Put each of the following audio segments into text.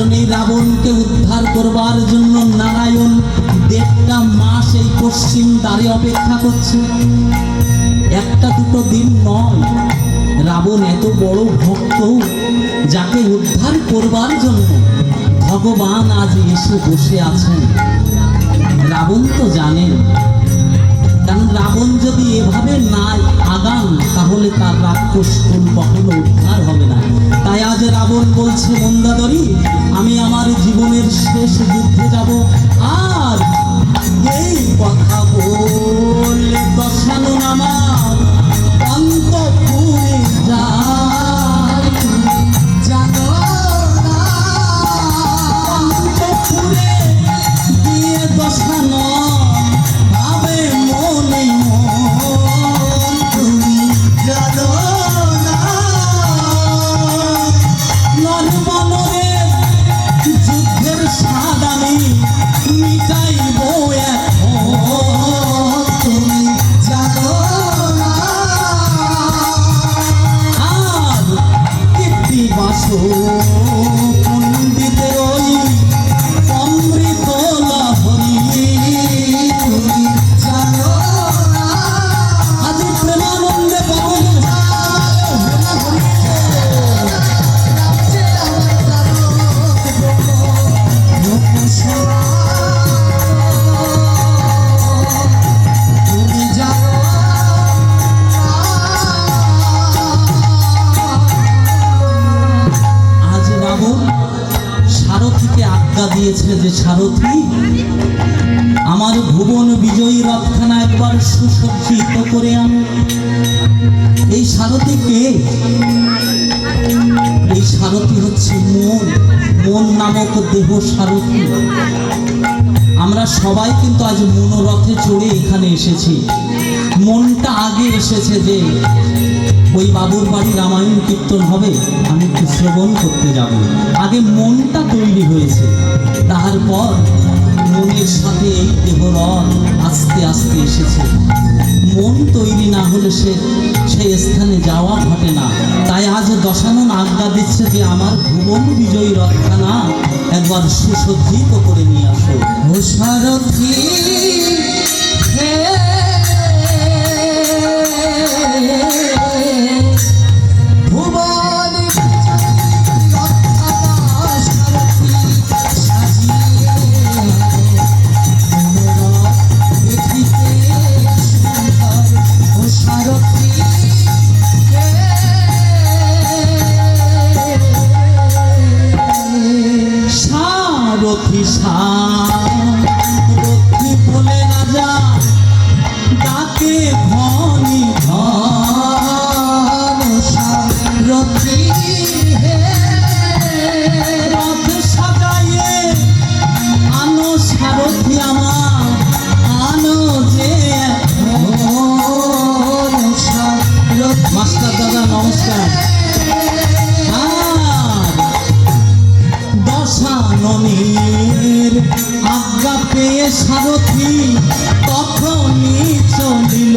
কারণ এই রাবণকে উদ্ধার করবার জন্য নারায়ণ 1.5 মাস এই পশ্চিম দ্বারে অপেক্ষা করছে। একটা দুটো দিন নয়, রাবণ এত বড় ভক্ত, যাকে উদ্ধার করবার জন্য ভগবান আজ এসে বসে আছেন। রাবণ তো জানেন, কারণ রাবণ যদি এভাবে না আগান তাহলে তার রাক্ষস কুল কখনো উদ্ধার হবে না। তাই আজ রাবণ বলছে, মন্দাদরী, আমি আমার জীবনের শেষ যুদ্ধে যাব। আর এই কথা বললে দশানন আমার অন্তঃপুরে যায়। জানো না অন্তঃপুরে গিয়ে দশানন ভাবে মনে মন, তুমি জানো না নরমানরের যুদ্ধের স্বাদ আমি মিটাইব এখন, তুমি জানো না। আর কীর্তিবাস পণ্ডিতের ওই অমৃত লাহরি, তুমি জানো না। আজ প্রেমানন্দে পবন তুমি জানো। আজ রাবণ সারথীকে আজ্ঞা দিয়েছে যে, সারথী, আমার ভুবন বিজয়ী রথখানা একবার সুসজ্জিত করে আন। এই সারথী কে? এই সারথী হচ্ছে মন, মন নামক দেহ সারথী। আমরা সবাই কিন্তু আজ মনোরথে চড়ে এখানে এসেছি। মনটা আগে এসেছে যে ওই বাবুর বাড়ি রামায়ণ কীর্তন হবে, আমি একটু শ্রবণ করতে যাব। আগে মনটা তৈরি হয়েছে, তারপর মনের সাথে এই দেহরথ আস্তে আস্তে এসেছে। মন তৈরি না হলে সেই স্থানে যাওয়া ঘটে না। তাই আজ দশানন আজ্ঞা দিচ্ছে যে আমার ভুবন বিজয়ী রথখানা একবার সুসজ্জিত করে নিয়ে আসো। ও সারথী হে, ভুবন সারথী সারথী বলে রাজা তাকে ধনী ধন, সারথী হে রথ সাজাইয়ে আনো সারথী আমার, আনো যে সারথী। মাস্টার দাদা নমস্কার। দশাননের আজ্ঞা পেয়ে সারথী তখনই চলিল।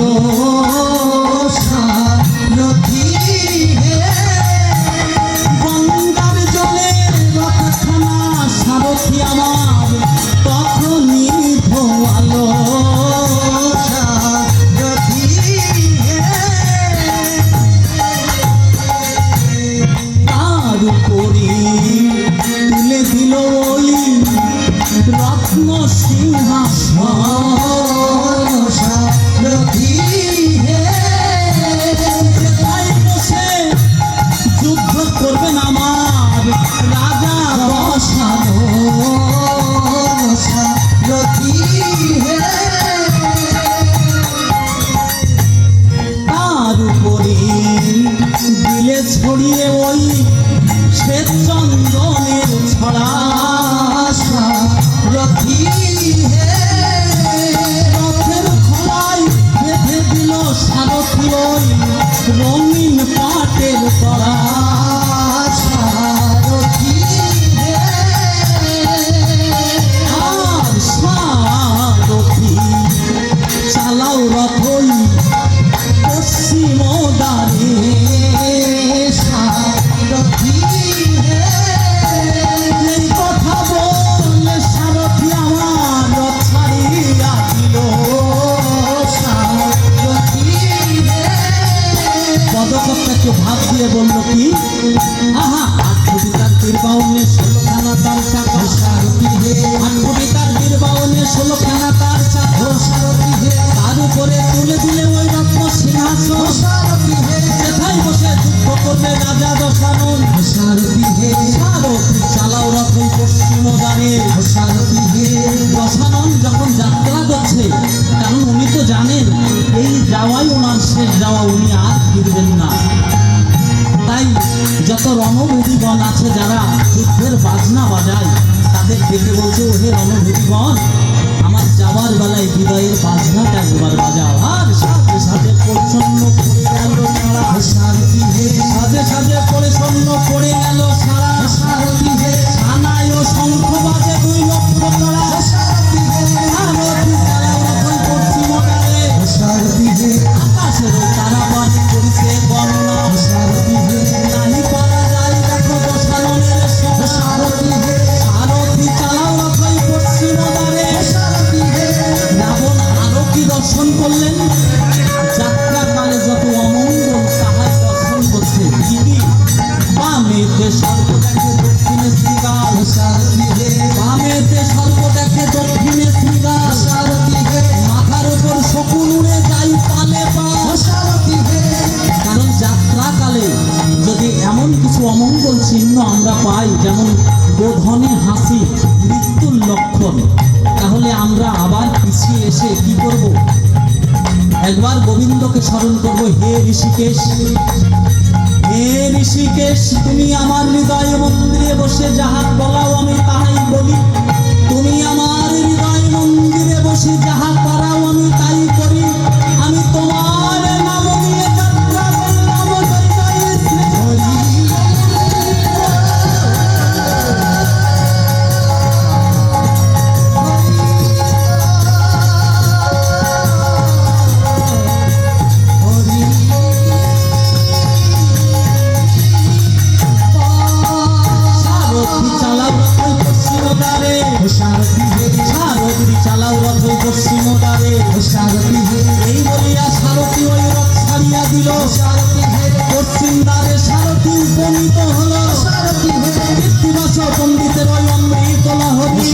সারথী হে গঙ্গার জলের রথখানা সারথী আমার তখনই ধোয়ালো। সারথী হে তার উপরি তুলে দিল ওই রত্ন সিংহাসন। সারথী হে বসে যুদ্ধ করবেন আমার রাজা দশানন। সারথী হে তার উপরে দিলে ছড়িয়ে ওই শ্বেত চন্দনের ছড়া। সারথী হে বাহনে 16খানা তার চাকা, সারথি হে, 8 কোটি তার বীর বাহনে 16খানা তার চাকা, সারথি হে, তার উপরে তুলে দিলে ওই রত্ন সিংহাসন, সারথি হে, সেথায় বসে যুদ্ধ করবে রাজা দশানন। সারথি হে, সারথি চালাও রথ ওই পশ্চিম দ্বারে। সারথি হে, দশানন যখন যাত্রা করছে, কারণ উনি তো জানেন এই যাওয়াই ওনার শেষ যাওয়া, উনি আর ফিরবেন না। তাই যত রণভূতিগণ আছে যারা যুদ্ধের বাজনা বাজায়, তাদের ডেকে বলছে, ওহে রণভূতিগণ, আমার যাওয়ার বেলায় হৃদয়ের বাজনাটা একবার বাজাও। আর সাথে সাথে প্রচ্ছন্ন পড়ে গেল সারা, সারথি হে, সাথে সাথে পরিচ্ছন্ন পড়ে গেল সারা। সারথি হে, সানাই ও শঙ্খ বাজে 2 লক্ষ তারা। সারথি হে, সারথি চালাও রথ ওই পশ্চিম দ্বারে। সারথি হে, আকাশের তারা বাড়ি করিছে গণনা, সারথি হে, নাহি পারা যায় দেখো দশাননের সোনা। সারথি হে, সারথি চালাও রথ ওই পশ্চিম দ্বারে। সারথি হে, রাবণ আরো কি দর্শন করলেন? যাত্রাকালে যত অমঙ্গল তাহাই দর্শন করছে। কি কি? বামেতে সর্প দেখে দক্ষিণে শ্রীগাল, সারথি হে, বামেতে সর্প দেখে দক্ষিণে শ্রীগাল, সারথি হে, মাথার উপর শকুন উড়ে যাই পালে পা। সারথি হে, কারণ যাত্রাকালে যদি এমন কিছু অমঙ্গল চিহ্ন আমরা পাই, যেমন গোধনে হাসি মৃত্যুর লক্ষণ, তাহলে আমরা আবার পিছিয়ে এসে কি করব? একবার গোবিন্দকে স্মরণ করব, হে ঋষিকেশ, হে ঋষিকেশ, তুমি আমার হৃদয় মন্দিরে বসে যাহা বলাও আমি তাহাই বলি। তুমি আমার হৃদয় মন্দিরে বসে যাহা করাও আমি তাই করি। আমি তোমার নাম নিয়ে যাত্রা করলাম, জয় জয় শ্রী হরি। সারথি চালাও রথ ওই পশ্চিম দ্বারে। সারথি হে, সারথি চালাও রথ ওই পশ্চিম দ্বারে। সারথি হে, এই বলিয়া সারথি ওই রথ ছাড়িয়া দিল। সারথি হে, পশ্চিম দ্বারে সারথি উপনীত হলো। সারথি হে, কৃত্তিবাস পণ্ডিতের ওই অমৃত লহরী।